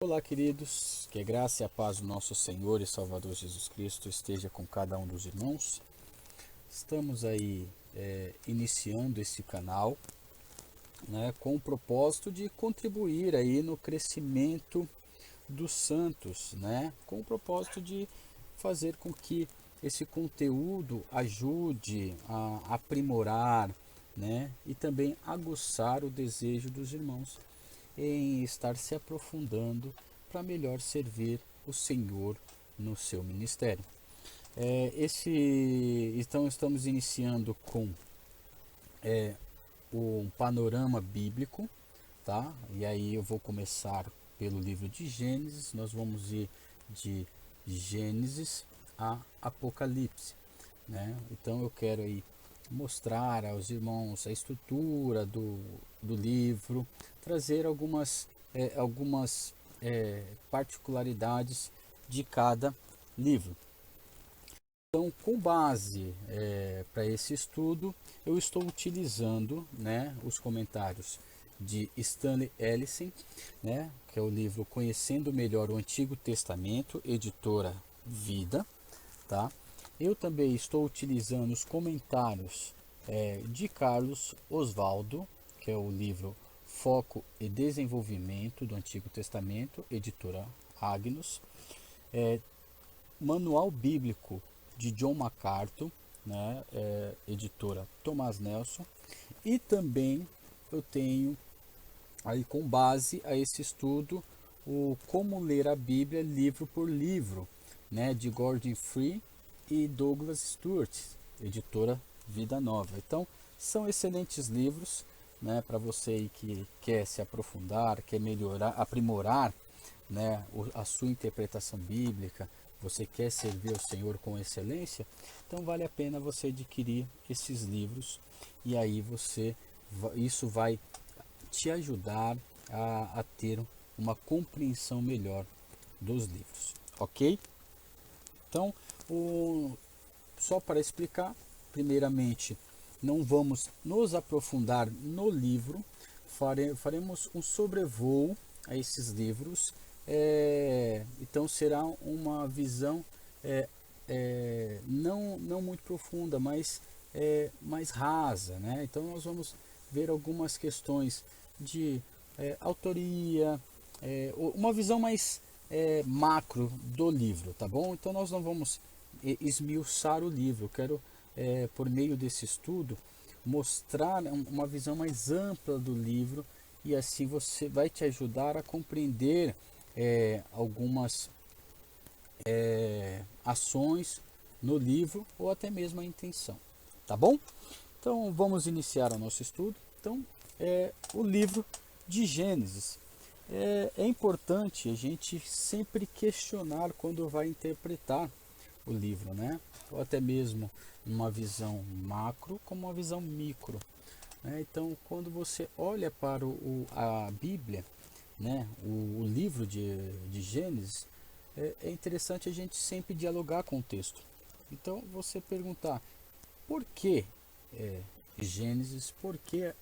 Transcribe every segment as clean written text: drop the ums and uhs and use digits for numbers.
Olá, queridos, que a graça e a paz do nosso Senhor e Salvador Jesus Cristo esteja com cada um dos irmãos. Estamos aí iniciando esse canal, né, com o propósito de contribuir aí no crescimento dos santos, né, com o propósito de fazer com que esse conteúdo ajude a aprimorar, né, e também aguçar o desejo dos irmãos em estar se aprofundando para melhor servir o Senhor no seu ministério. Então estamos iniciando com um panorama bíblico, tá? E aí eu vou começar pelo livro de Gênesis. Nós vamos ir de Gênesis a Apocalipse, né? Então eu quero aí mostrar aos irmãos a estrutura do livro, trazer algumas particularidades de cada livro. Então, com base para esse estudo, eu estou utilizando, né, os comentários de Stanley Ellison, né, que é o livro Conhecendo Melhor o Antigo Testamento, editora Vida, tá? Eu também estou utilizando os comentários de Carlos Oswaldo, que é o livro Foco e Desenvolvimento do Antigo Testamento, editora Agnus, Manual Bíblico de John MacArthur, né, editora Thomas Nelson, e também eu tenho aí, com base a esse estudo, o Como Ler a Bíblia livro por livro, né, de Gordon Free e Douglas Stewart, editora Vida Nova. Então, são excelentes livros, né, para você que quer se aprofundar, quer melhorar, aprimorar, né, a sua interpretação bíblica, você quer servir ao Senhor com excelência, então vale a pena você adquirir esses livros, e aí isso vai te ajudar a ter uma compreensão melhor dos livros, ok? Então, só para explicar, primeiramente, não vamos nos aprofundar no livro, faremos um sobrevoo a esses livros, então será uma visão não muito profunda, mas mais rasa, né? Então nós vamos ver algumas questões de autoria, uma visão mais macro do livro, tá bom? Então nós não vamos esmiuçar o livro. Eu quero, por meio desse estudo, mostrar uma visão mais ampla do livro, e assim você vai te ajudar a compreender algumas ações no livro, ou até mesmo a intenção, tá bom? Então vamos iniciar o nosso estudo. Então, o livro de Gênesis. É importante a gente sempre questionar quando vai interpretar o livro, né? Ou até mesmo uma visão macro como uma visão micro, né? Então, quando você olha para a Bíblia, né, o livro de Gênesis, é interessante a gente sempre dialogar com o texto. Então, você perguntar por que Gênesis, por que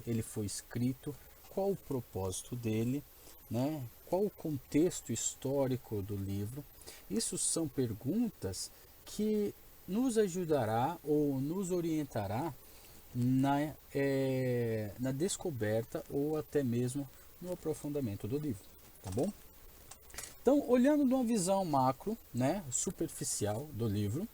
ele foi escrito, qual o propósito dele, né? Qual o contexto histórico do livro. Isso são perguntas que nos ajudará ou nos orientará na descoberta ou até mesmo no aprofundamento do livro, tá bom? Então, olhando de uma visão macro, né, superficial do livro,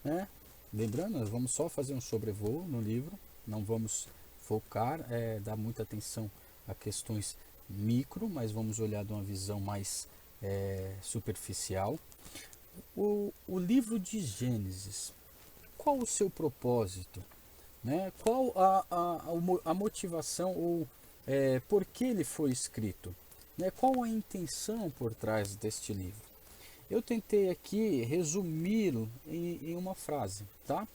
né, lembrando, nós vamos só fazer um sobrevoo no livro, não vamos focar, dar muita atenção a questões micro, mas vamos olhar de uma visão mais superficial. O livro de Gênesis, qual o seu propósito? Né? Qual a motivação ou por que ele foi escrito? Né? Qual a intenção por trás deste livro? Eu tentei aqui resumi-lo em uma frase, tá?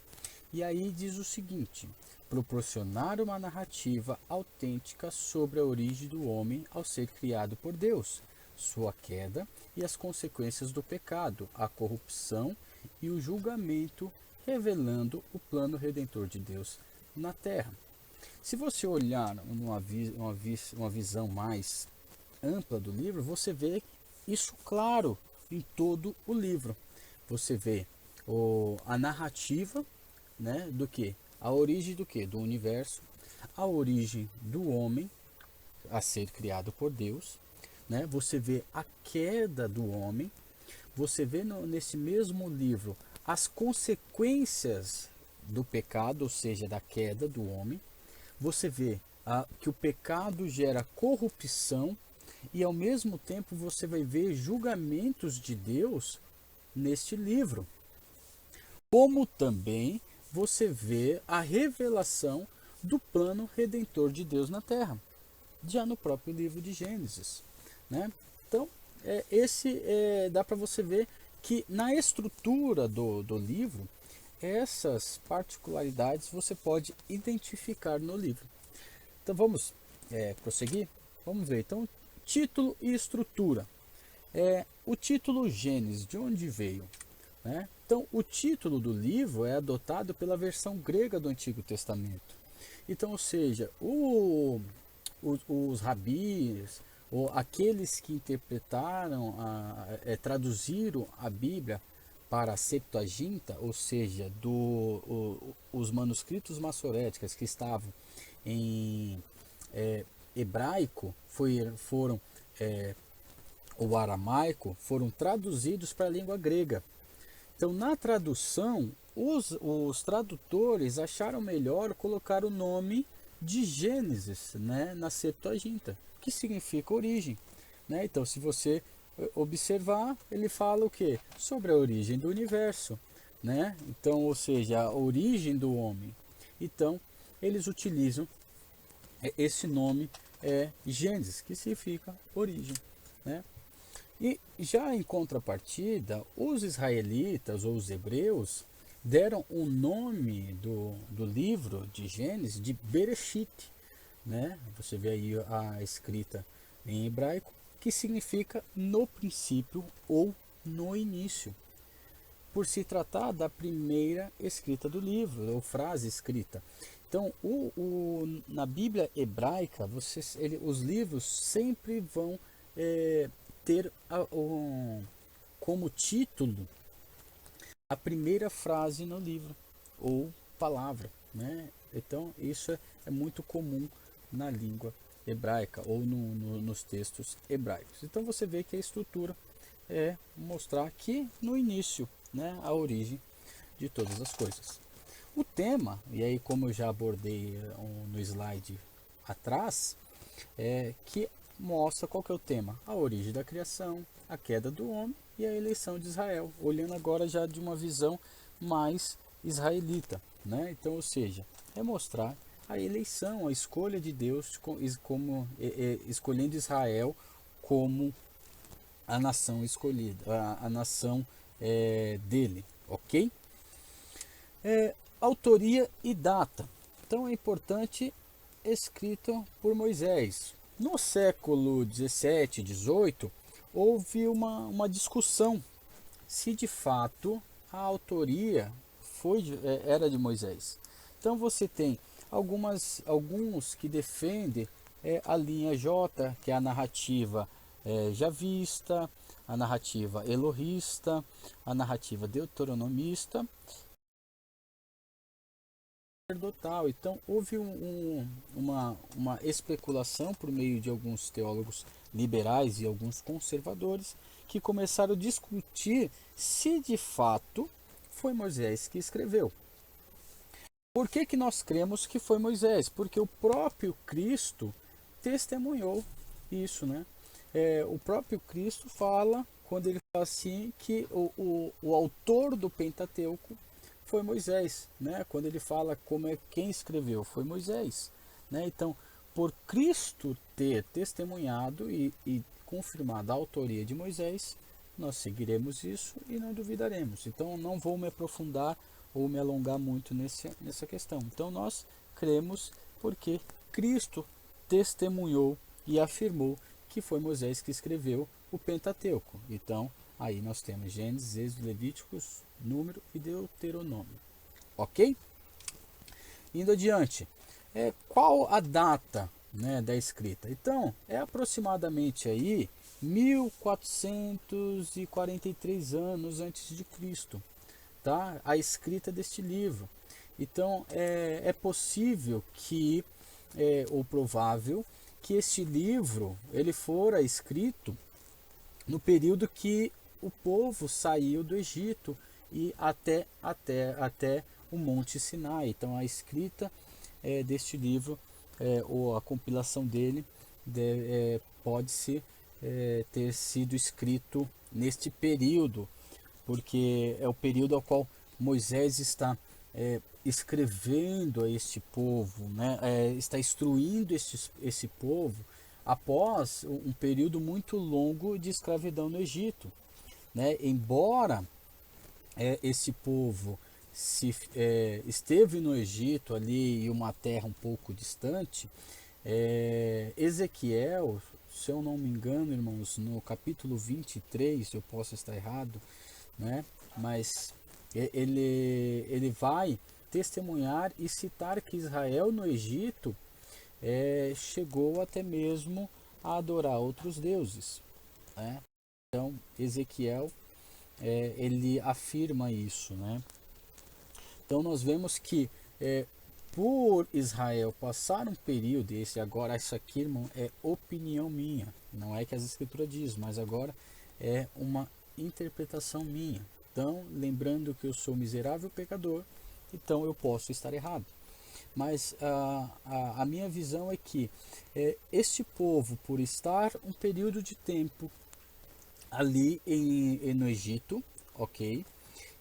E aí diz o seguinte: proporcionar uma narrativa autêntica sobre a origem do homem ao ser criado por Deus, sua queda e as consequências do pecado, a corrupção e o julgamento, revelando o plano redentor de Deus na Terra. Se você olhar uma visão mais ampla do livro, você vê isso claro em todo o livro. Você vê a narrativa, né, do que? A origem do que? Do universo, a origem do homem a ser criado por Deus, né? Você vê a queda do homem, você vê nesse mesmo livro as consequências do pecado, ou seja, da queda do homem. Você vê que o pecado gera corrupção e ao mesmo tempo você vai ver julgamentos de Deus neste livro. Como também você vê a revelação do plano redentor de Deus na Terra, já no próprio livro de Gênesis, né? Então, dá para você ver que na estrutura do livro, essas particularidades você pode identificar no livro. Então vamos prosseguir? Vamos ver. Então, título e estrutura. O título Gênesis, de onde veio? Né? Então, o título do livro é adotado pela versão grega do Antigo Testamento. Então, ou seja, os rabis, ou aqueles que interpretaram, traduziram a Bíblia para a Septuaginta, ou seja, os manuscritos massoréticos que estavam em hebraico, foram o aramaico, foram traduzidos para a língua grega. Então, na tradução, os tradutores acharam melhor colocar o nome de Gênesis, né, na Septuaginta, que significa origem, né? Então, se você observar, ele fala o que? Sobre a origem do universo, né? Então, ou seja, a origem do homem. Então, eles utilizam esse nome Gênesis, que significa origem, né? E já em contrapartida, os israelitas ou os hebreus deram o nome do livro de Gênesis de Bereshit, né? Você vê aí a escrita em hebraico, que significa no princípio ou no início, por se tratar da primeira escrita do livro, ou frase escrita. Então, na Bíblia hebraica, os livros sempre vão ter como título a primeira frase no livro, ou palavra, né? Então, isso é muito comum na língua hebraica, ou nos textos hebraicos. Então, você vê que a estrutura é mostrar que no início, né, a origem de todas as coisas. O tema, e aí como eu já abordei no slide atrás, que mostra qual que é o tema: a origem da criação, a queda do homem e a eleição de Israel, olhando agora já de uma visão mais israelita, né? Então, ou seja, é mostrar a eleição, a escolha de Deus como escolhendo Israel como a nação escolhida, a nação dele, ok? Autoria e data. Então é importante, escrito por Moisés. No século 17, 18, houve uma discussão se de fato a autoria era de Moisés. Então você tem alguns que defendem a linha J, que é a narrativa javista, a narrativa elohista, a narrativa deuteronomista, sacerdotal. Então houve uma especulação por meio de alguns teólogos liberais e alguns conservadores que começaram a discutir se de fato foi Moisés que escreveu. Por que nós cremos que foi Moisés? Porque o próprio Cristo testemunhou isso, né? O próprio Cristo fala, quando ele fala assim, que o autor do Pentateuco foi Moisés, né? Quando ele fala quem escreveu, foi Moisés, né? Então, por Cristo ter testemunhado e confirmado a autoria de Moisés, nós seguiremos isso e não duvidaremos. Então, não vou me aprofundar ou me alongar muito nessa questão. Então, nós cremos porque Cristo testemunhou e afirmou que foi Moisés que escreveu o Pentateuco. Então, aí nós temos Gênesis, Êxodo, Levíticos, Número e Deuteronômio. Ok? Indo adiante. Qual a data né, da escrita. Então, é aproximadamente aí 1443 anos antes de Cristo, tá? A escrita deste livro. Então, é possível que, ou provável, que este livro ele fora escrito no período que o povo saiu do Egito e até o Monte Sinai. Então, a escrita deste livro, ou a compilação dele, pode-se ter sido escrito neste período, porque é o período ao qual Moisés está escrevendo a este povo, né? Está instruindo esse povo após um período muito longo de escravidão no Egito, né? Embora esse povo esteve no Egito ali, em uma terra um pouco distante, Ezequiel, se eu não me engano, irmãos, no capítulo 23, eu posso estar errado, né? Mas ele vai testemunhar e citar que Israel no Egito chegou até mesmo a adorar outros deuses, né? Então Ezequiel ele afirma isso, né? Então nós vemos que por Israel passar um período, agora isso aqui, irmão, é opinião minha, não é que as escrituras diz, mas agora é uma interpretação minha. Então, lembrando que eu sou miserável pecador, então eu posso estar errado. Mas a minha visão é que este povo, por estar um período de tempo ali no Egito, ok,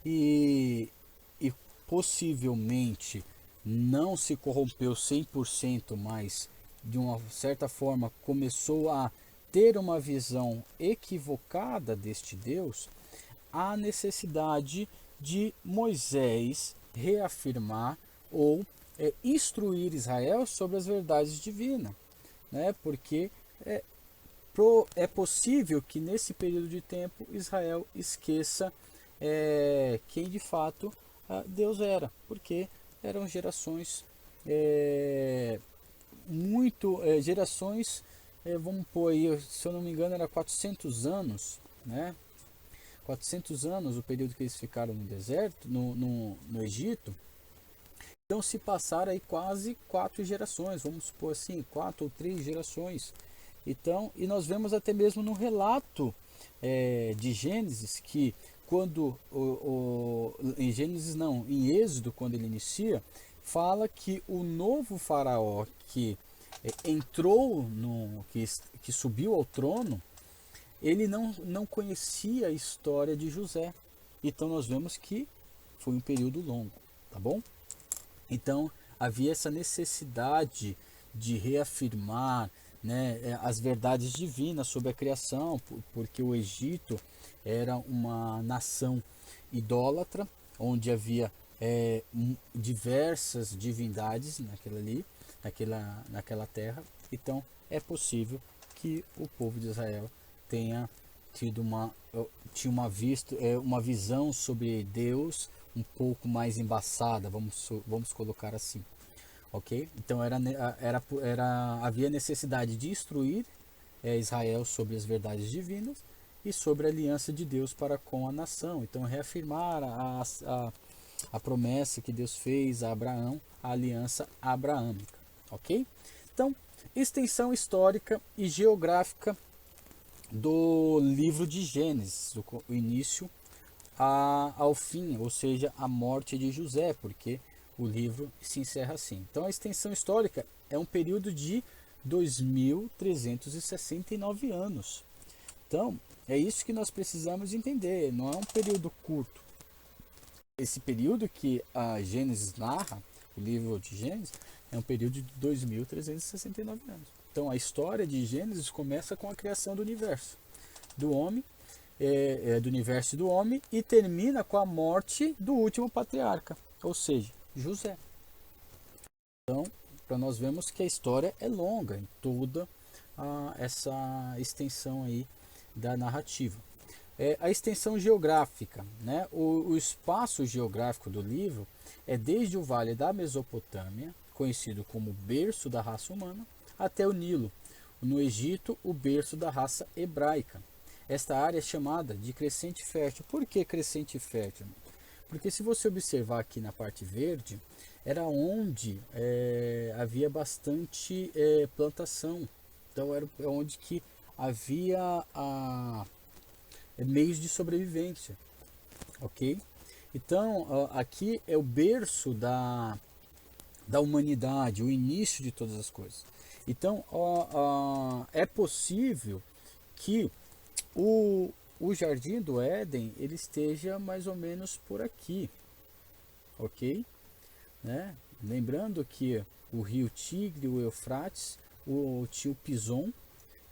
e possivelmente não se corrompeu 100%, mas de uma certa forma começou a ter uma visão equivocada deste Deus, há necessidade de Moisés reafirmar ou instruir Israel sobre as verdades divinas, né? Porque é possível que nesse período de tempo Israel esqueça quem de fato Deus era, porque eram gerações vamos pôr aí, se eu não me engano era 400 anos, né? 400 anos o período que eles ficaram no deserto, no Egito. Então se passaram aí quase 4 gerações, vamos supor assim, 4 ou 3 gerações. Então, e nós vemos até mesmo no relato de Gênesis que quando em Gênesis não, em Êxodo, quando ele inicia, fala que o novo faraó que entrou que subiu ao trono, ele não conhecia a história de José. Então nós vemos que foi um período longo, tá bom? Então havia essa necessidade de reafirmar, né, as verdades divinas sobre a criação, porque o Egito era uma nação idólatra, onde havia diversas divindades naquela terra. Então é possível que o povo de Israel tenha tido uma visão sobre Deus um pouco mais embaçada, vamos colocar assim, ok? Então havia necessidade de instruir Israel sobre as verdades divinas e sobre a aliança de Deus para com a nação. Então reafirmar a promessa que Deus fez a Abraão, a aliança abraâmica, ok? Então, extensão histórica e geográfica do livro de Gênesis, do início ao fim, ou seja, a morte de José, porque o livro se encerra assim. Então a extensão histórica é um período de 2369 anos. Então é isso que nós precisamos entender, não é um período curto. Esse período que a Gênesis narra, o livro de Gênesis, é um período de 2369 anos. Então a história de Gênesis começa com a criação do universo, do homem, do universo do homem, e termina com a morte do último patriarca, ou seja, José. Então, para nós vemos que a história é longa em toda essa extensão aí da narrativa. A extensão geográfica, né? O espaço geográfico do livro é desde o vale da Mesopotâmia, conhecido como berço da raça humana, até o Nilo, no Egito, o berço da raça hebraica. Esta área é chamada de crescente fértil. Por que crescente fértil? Porque se você observar aqui na parte verde, era onde havia bastante plantação. Então era onde que havia meios de sobrevivência, ok? Então aqui é o berço da humanidade, o início de todas as coisas. Então é possível que o Jardim do Éden ele esteja mais ou menos por aqui, ok? Né? Lembrando que o rio Tigre, o Eufrates, o tio Pison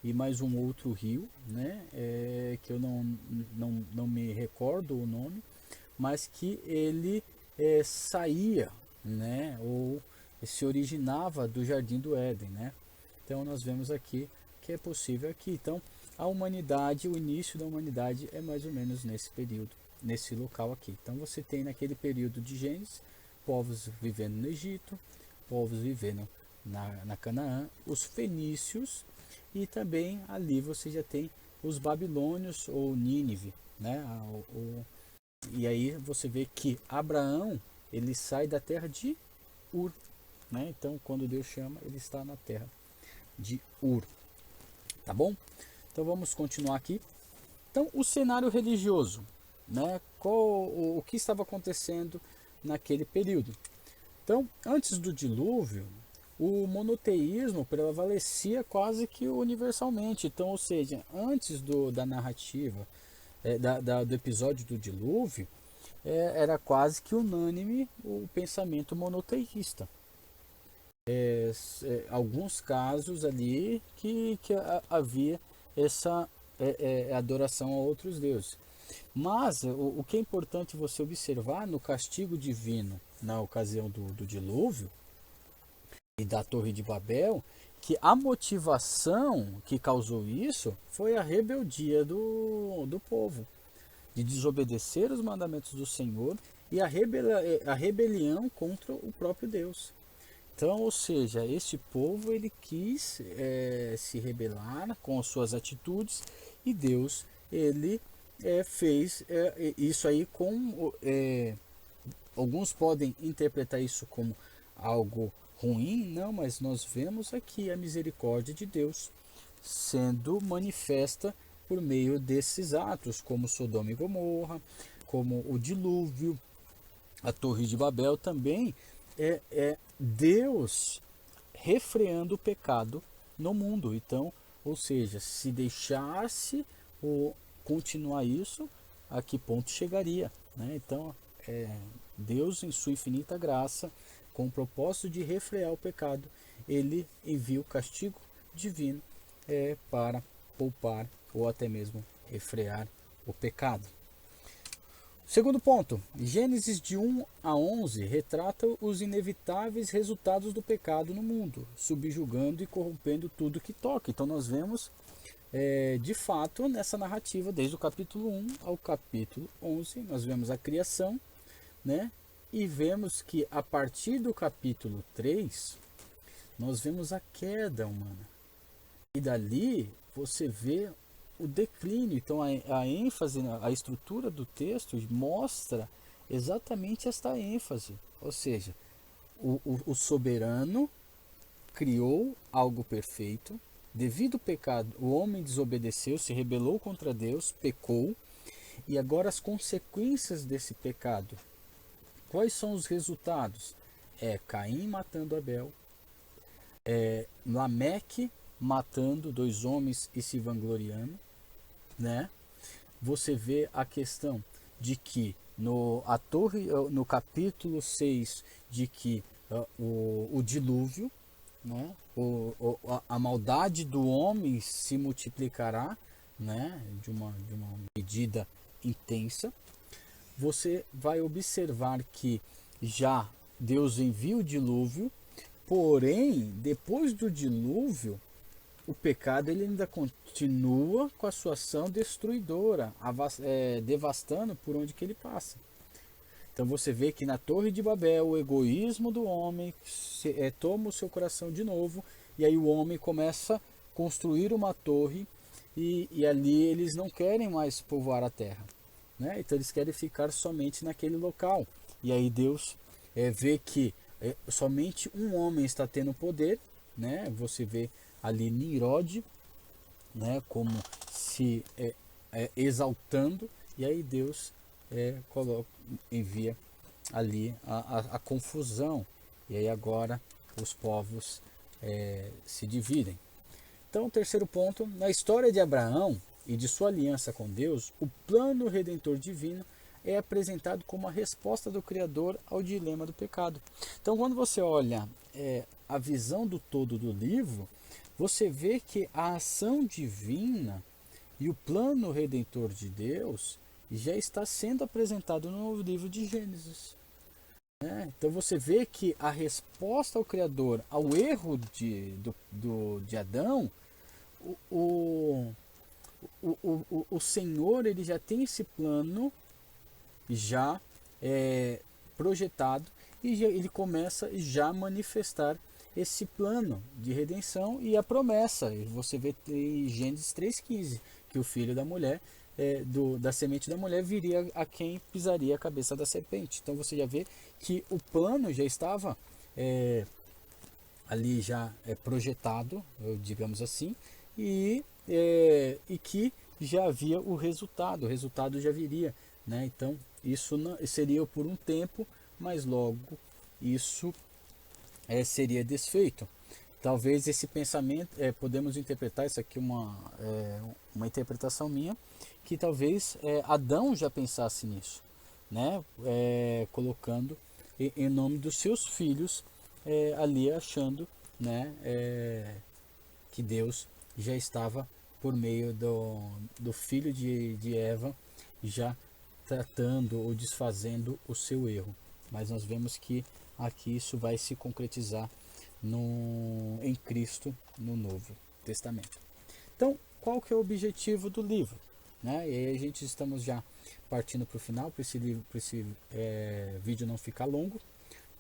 e mais um outro rio, né? Que eu não me recordo o nome, mas que ele saía, né? Ou se originava do Jardim do Éden, né? Então nós vemos aqui que é possível aqui. Então a humanidade, o início da humanidade é mais ou menos nesse período, nesse local aqui. Então você tem naquele período de Gênesis, povos vivendo no Egito, povos vivendo na Canaã, os fenícios e também ali você já tem os babilônios ou Nínive, né? E aí você vê que Abraão ele sai da terra de Ur, né? Então quando Deus chama ele está na terra de Ur, tá bom? Então vamos continuar aqui. Então o cenário religioso, né? O que estava acontecendo naquele período? Então antes do dilúvio o monoteísmo prevalecia quase que universalmente. Então, ou seja, antes da narrativa do episódio do dilúvio, era quase que unânime o pensamento monoteísta. Alguns casos ali que havia essa adoração a outros deuses. Mas o que é importante você observar no castigo divino na ocasião do dilúvio e da Torre de Babel, que a motivação que causou isso foi a rebeldia do povo, de desobedecer os mandamentos do Senhor e a rebelião contra o próprio Deus. Então, ou seja, este povo ele quis se rebelar com as suas atitudes e Deus ele fez isso aí com alguns podem interpretar isso como algo ruim, não, mas nós vemos aqui a misericórdia de Deus sendo manifesta por meio desses atos, como Sodoma e Gomorra, como o dilúvio, a Torre de Babel também é Deus refreando o pecado no mundo. Então, ou seja, se deixasse continuar isso, a que ponto chegaria, né? Então, Deus em sua infinita graça, com o propósito de refrear o pecado, ele envia o castigo divino para poupar ou até mesmo refrear o pecado. Segundo ponto, Gênesis de 1 a 11 retrata os inevitáveis resultados do pecado no mundo, subjugando e corrompendo tudo que toca. Então nós vemos de fato nessa narrativa, desde o capítulo 1 ao capítulo 11, nós vemos a criação, né? E vemos que a partir do capítulo 3, nós vemos a queda humana. E dali você vê o declínio. Então a ênfase, a estrutura do texto mostra exatamente esta ênfase. Ou seja, o soberano criou algo perfeito. Devido ao pecado, o homem desobedeceu, se rebelou contra Deus, pecou. E agora as consequências desse pecado. Quais são os resultados? Caim matando Abel, Lameque matando dois homens e se vangloriando, né? Você vê a questão de que no capítulo 6 de que o dilúvio, né? A maldade do homem se multiplicará, né? De uma medida intensa. Você vai observar que já Deus envia o dilúvio, porém, depois do dilúvio, o pecado ele ainda continua com a sua ação destruidora, devastando por onde que ele passa. Então você vê que na Torre de Babel o egoísmo do homem toma o seu coração de novo, e aí o homem começa a construir uma torre e ali eles não querem mais povoar a terra, né? Então eles querem ficar somente naquele local. E aí Deus vê que somente um homem está tendo poder, né? Você vê ali Nimrod, né? Como se exaltando, e aí Deus coloca, envia ali a confusão, e aí agora os povos se dividem. Então, o terceiro ponto, na história de Abraão e de sua aliança com Deus, o plano redentor divino é apresentado como a resposta do Criador ao dilema do pecado. Então, quando você olha a visão do todo do livro, você vê que a ação divina e o plano redentor de Deus já está sendo apresentado no livro de Gênesis. Então você vê que a resposta ao Criador ao erro de Adão, o, o Senhor ele já tem esse plano já projetado e ele começa já a manifestar esse plano de redenção e a promessa. Você vê em Gênesis 3,15 que o filho da mulher, da semente da mulher, viria a quem pisaria a cabeça da serpente. Então você já vê que o plano já estava ali já projetado, digamos assim, e que já havia o resultado já viria, né? Então isso não, seria por um tempo, mas logo isso seria desfeito. Talvez esse pensamento, podemos interpretar isso aqui uma interpretação minha, que talvez Adão já pensasse nisso, né? Colocando em nome dos seus filhos ali achando, né? Que Deus já estava por meio do filho de Eva já tratando ou desfazendo o seu erro. Mas nós vemos que aqui isso vai se concretizar em Cristo no Novo Testamento. Então, qual que é o objetivo do livro? Né? E aí a gente estamos já partindo para o final, para esse vídeo não ficar longo.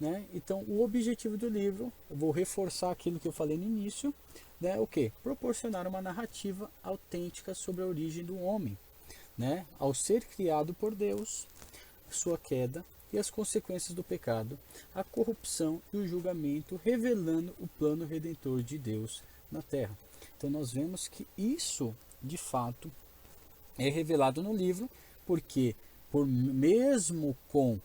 Né? Então, o objetivo do livro, eu vou reforçar aquilo que eu falei no início, né? O que? Proporcionar uma narrativa autêntica sobre a origem do homem, né? Ao ser criado por Deus, sua queda e as consequências do pecado, a corrupção e o julgamento, revelando o plano redentor de Deus na Terra. Então nós vemos que isso, de fato, é revelado no livro, porque mesmo com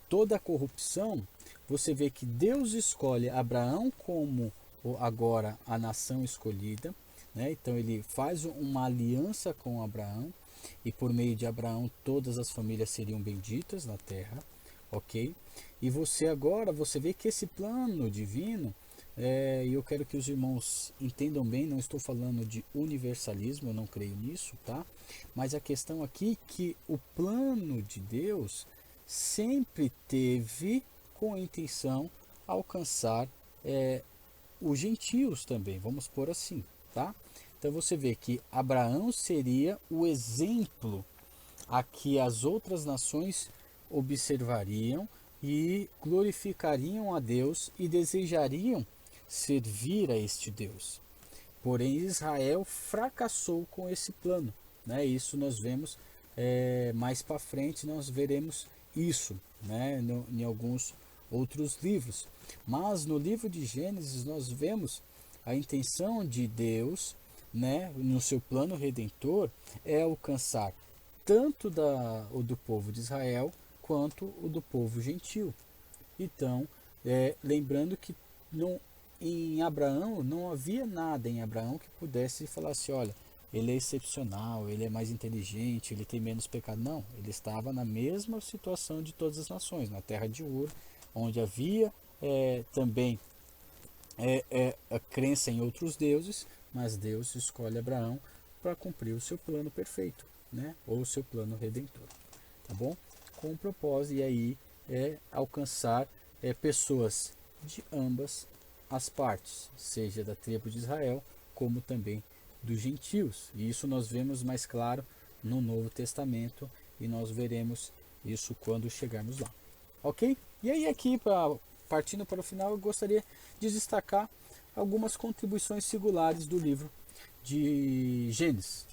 toda a corrupção, você vê que Deus escolhe Abraão como agora a nação escolhida, né? Então ele faz uma aliança com Abraão, e por meio de Abraão todas as famílias seriam benditas na terra, ok? E você vê que esse plano divino, e eu quero que os irmãos entendam bem, não estou falando de universalismo, eu não creio nisso, tá? Mas a questão aqui é que o plano de Deus sempre teve com a intenção alcançar os gentios também, vamos pôr assim, tá? Então você vê que Abraão seria o exemplo a que as outras nações observariam e glorificariam a Deus e desejariam servir a este Deus. Porém, Israel fracassou com esse plano, né? Isso nós vemos mais para frente, nós veremos isso, né? Em alguns outros livros. Mas no livro de Gênesis nós vemos a intenção de Deus, né, no seu plano redentor, é alcançar tanto o do povo de Israel quanto o do povo gentil. Então, lembrando que em Abraão não havia nada em Abraão que pudesse falar assim, olha, ele é excepcional, ele é mais inteligente, ele tem menos pecado. Não, ele estava na mesma situação de todas as nações, na terra de Ur, onde havia também a crença em outros deuses, mas Deus escolhe Abraão para cumprir o seu plano perfeito, né? Ou o seu plano redentor, tá bom? Com o propósito, e aí alcançar pessoas de ambas as partes, seja da tribo de Israel, como também dos gentios. E isso nós vemos mais claro no Novo Testamento, e nós veremos isso quando chegarmos lá. Ok? E aí aqui, partindo para o final, eu gostaria de destacar algumas contribuições singulares do livro de Gênesis,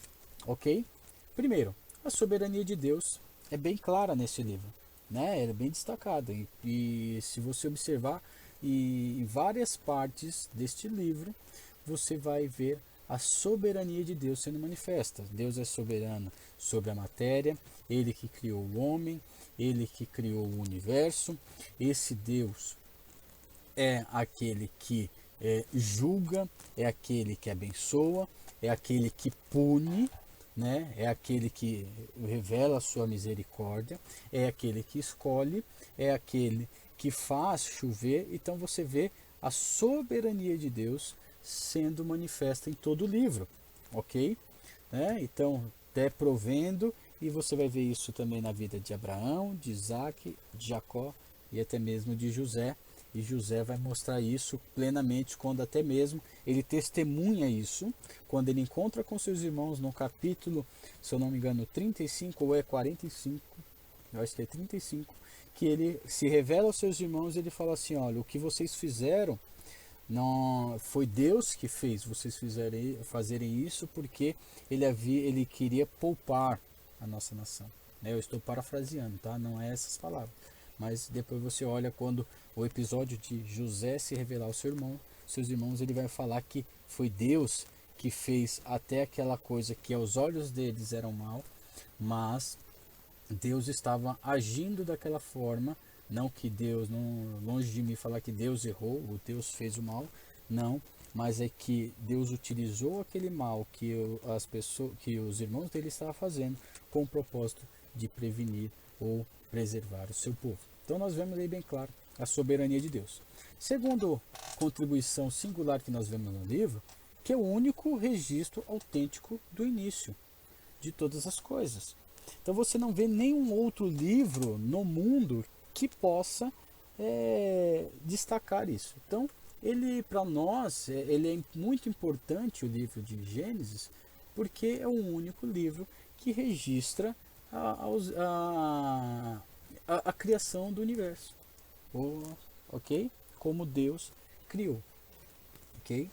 ok? Primeiro, a soberania de Deus é bem clara nesse livro, né? Ela é bem destacada e se você observar em várias partes deste livro, você vai ver a soberania de Deus sendo manifesta. Deus é soberano sobre a matéria, Ele que criou o homem, Ele que criou o universo. Esse Deus é aquele que julga, é aquele que abençoa, é aquele que pune, né? É aquele que revela a sua misericórdia, é aquele que escolhe, é aquele que faz chover. Então você vê a soberania de Deus sendo manifesta em todo o livro, ok? Então, até provendo, e você vai ver isso também na vida de Abraão, de Isaac, de Jacó e até mesmo de José. E José vai mostrar isso plenamente quando até mesmo ele testemunha isso, quando ele encontra com seus irmãos no capítulo, se eu não me engano, 35 ou é 45, eu acho que é 35, que ele se revela aos seus irmãos e ele fala assim, olha, o que vocês fizeram não foi Deus que fez vocês fazerem isso, porque ele queria poupar a nossa nação. Eu estou parafraseando, tá? Não é essas palavras. Mas depois você olha quando o episódio de José se revelar ao seus irmãos, ele vai falar que foi Deus que fez até aquela coisa que aos olhos deles era mal, mas Deus estava agindo daquela forma. Não que Deus, não, longe de mim falar que Deus errou, ou Deus fez o mal, não, mas é que Deus utilizou aquele mal que as pessoas, que os irmãos dele estavam fazendo, com o propósito de prevenir ou preservar o seu povo. Então nós vemos aí bem claro a soberania de Deus. Segundo contribuição singular que nós vemos no livro, que é o único registro autêntico do início de todas as coisas. Então você não vê nenhum outro livro no mundo que possa destacar isso. Então, ele para nós, ele é muito importante, o livro de Gênesis, porque é o único livro que registra a criação do universo, ok? Como Deus criou, ok?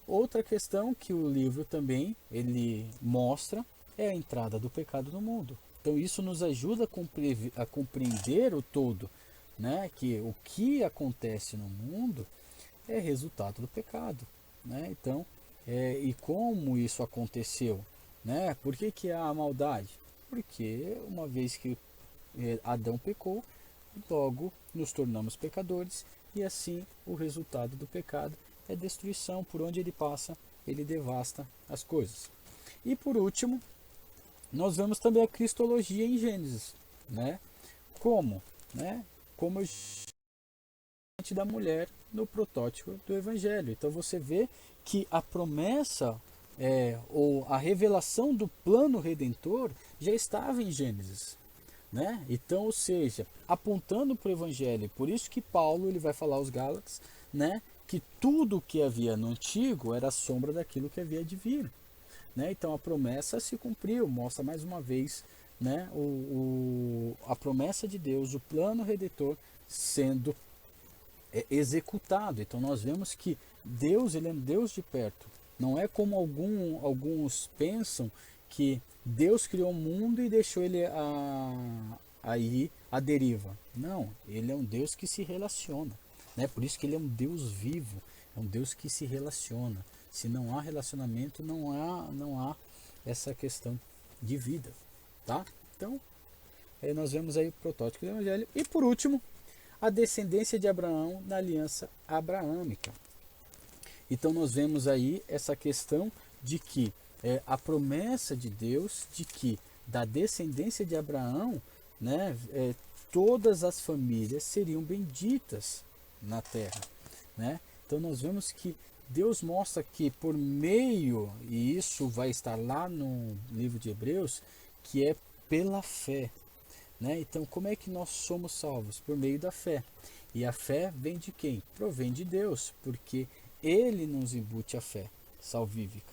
Outra questão que o livro também ele mostra é a entrada do pecado no mundo. Então isso nos ajuda a compreender o todo, né? Que o que acontece no mundo é resultado do pecado, né? Então, e como isso aconteceu, né? Por que há a maldade? Porque uma vez que Adão pecou, logo nos tornamos pecadores e assim o resultado do pecado é destruição. Por onde ele passa, ele devasta as coisas. E por último, nós vemos também a cristologia em Gênesis, né? Como, né? Como da mulher no protótipo do Evangelho. Então você vê que a promessa ou a revelação do plano redentor já estava em Gênesis, né? Então, ou seja, apontando para o Evangelho. Por isso que Paulo ele vai falar aos Gálatas, né? Que tudo que havia no antigo era a sombra daquilo que havia de vir. Né? Então a promessa se cumpriu, mostra mais uma vez, né, a promessa de Deus, o plano redentor sendo executado. Então nós vemos que Deus, ele é um Deus de perto. Não é como alguns pensam que Deus criou o mundo e deixou ele aí à deriva. Não, ele é um Deus que se relaciona. Né? Por isso que ele é um Deus vivo, é um Deus que se relaciona. Se não há relacionamento, não há essa questão de vida, tá? Então, nós vemos aí o protótipo do Evangelho. E por último, a descendência de Abraão na aliança abraâmica. Então nós vemos aí essa questão de que a promessa de Deus de que da descendência de Abraão, né, todas as famílias seriam benditas na terra, né? Então nós vemos que Deus mostra que por meio, e isso vai estar lá no livro de Hebreus, que é pela fé. Né? Então, como é que nós somos salvos? Por meio da fé. E a fé vem de quem? Provém de Deus, porque Ele nos embute a fé salvífica.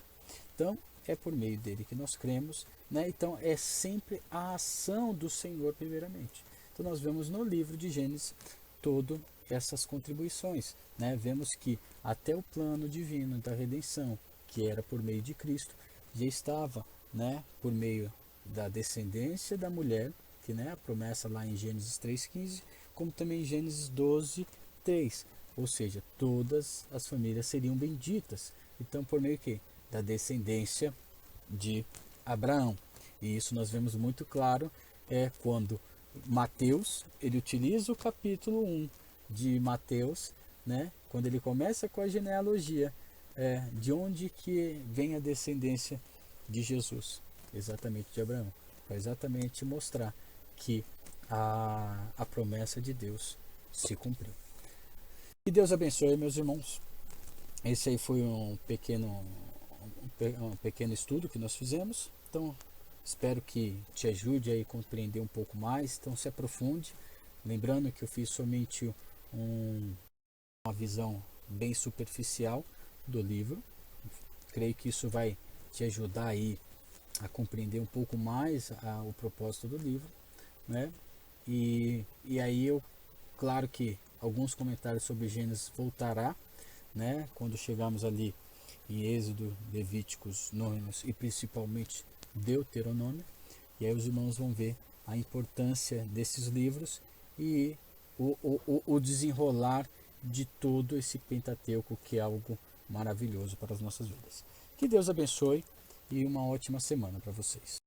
Então, é por meio dele que nós cremos. Né? Então, é sempre a ação do Senhor primeiramente. Então, nós vemos no livro de Gênesis todo essas contribuições, né? Vemos que até o plano divino da redenção, que era por meio de Cristo, já estava, né, por meio da descendência da mulher, que, né, a promessa lá em Gênesis 3,15, como também em Gênesis 12,3, ou seja, todas as famílias seriam benditas. Então, por meio que da descendência de Abraão. E isso nós vemos muito claro quando Mateus, ele utiliza o capítulo 1 de Mateus, né, quando ele começa com a genealogia, de onde que vem a descendência de Jesus, exatamente de Abraão, para exatamente mostrar que a promessa de Deus se cumpriu. Que Deus abençoe, meus irmãos. Esse aí foi um pequeno estudo que nós fizemos. Então, espero que te ajude a compreender um pouco mais. Então, se aprofunde. Lembrando que eu fiz somente uma visão bem superficial do livro. Creio que isso vai te ajudar aí a compreender um pouco mais o propósito do livro, né? E aí claro que alguns comentários sobre Gênesis voltará, né? Quando chegarmos ali em Êxodo, Levíticos, Números e principalmente Deuteronômio. E aí os irmãos vão ver a importância desses livros e o desenrolar de todo esse Pentateuco, que é algo maravilhoso para as nossas vidas. Que Deus abençoe e uma ótima semana para vocês.